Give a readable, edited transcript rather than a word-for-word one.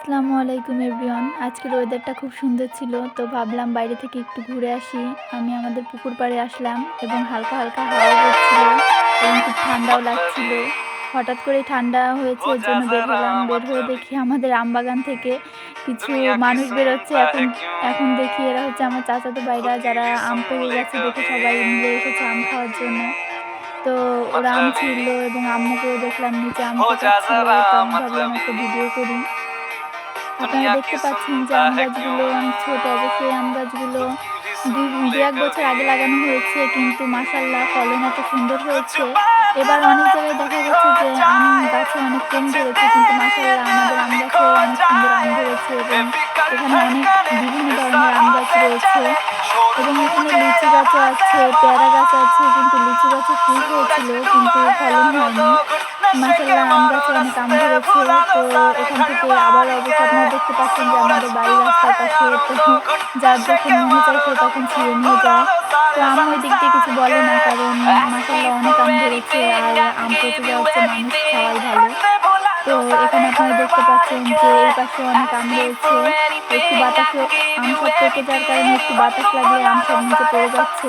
আসসালামু আলাইকুম এভরিওয়ান। আজকের ওয়েদারটা খুব সুন্দর ছিল। তো ভাবলাম বাইরে থেকে একটু ঘুরে আসি। আমি আমাদের পুকুর পাড়ে আসলাম এবং হালকা, হালকা হাওয়া বইছিল এবং খুব ঠান্ডাও লাগছিল। হঠাৎ করেই ঠান্ডা হয়েছে এর জন্য বের হলাম। বের হয়ে দেখি আমাদের আমবাগান থেকে কিছু মানুষ বেরোচ্ছে। এখন এখন দেখি এরা হচ্ছে আমার চাচাতো ভাইরা যারা আম পেড়ে গেছে দেখে সবাই মিলে এসেছে আম খাওয়ার জন্য। তো ওরা আম ছিঁড়ল এবং আম্মুকেও দেখলাম নিচে আম কোচাচ্ছিল। তো আমি ভাবলাম একটা ভিডিও করি। আপনারা দেখতে পাচ্ছেন যে আম গাছগুলো অনেক ছোট। অবশ্যই আম গাছগুলো ২-১ বছর আগে লাগানো হয়েছে, কিন্তু মাশাআল্লাহ ফলন এত সুন্দর হয়েছে। এবার অনেক জায়গায় দেখা গেছে যে আম গাছে অনেক কম ধরেছে, কিন্তু মাশাআল্লাহ আমাদের আম গাছেও অনেক সুন্দর আম ধরেছে এবং এখানে অনেক বিভিন্ন ধরনের আম গাছ রয়েছে এবং এখানে লিচু গাছও আছে, পেয়ারা গাছ আছে, কিন্তু লিচু গাছে ফুল হয়েছিল কিন্তু ফলন হয়নি। মাশাআল্লাহ আম গাছে অনেক আম ধরেছে। তো এখান থেকে আবার অবশ্য আপনারা দেখতে পাচ্ছেন যে আমাদের বাড়ির রাস্তার পাশে, তো যার যখন মনে চায় সে তখন ছিঁড়ে নিয়ে যায়। তো আম্মু ওই দিক দিয়ে কিছু বলে না, কারণ মাশাআল্লাহ অনেক আম ধরেছে আর আম পচে যাওয়ার চেয়ে মানুষ খাওয়াই ভালো। তো এখানে আপনারা দেখতে পাচ্ছেন যে এই পাশে অনেক আম রয়েছে। একটু বাতাসে আম সব পেকে যাওয়ার কারণে একটু বাতাস লাগলে আম সব নিচে পড়ে যাচ্ছে।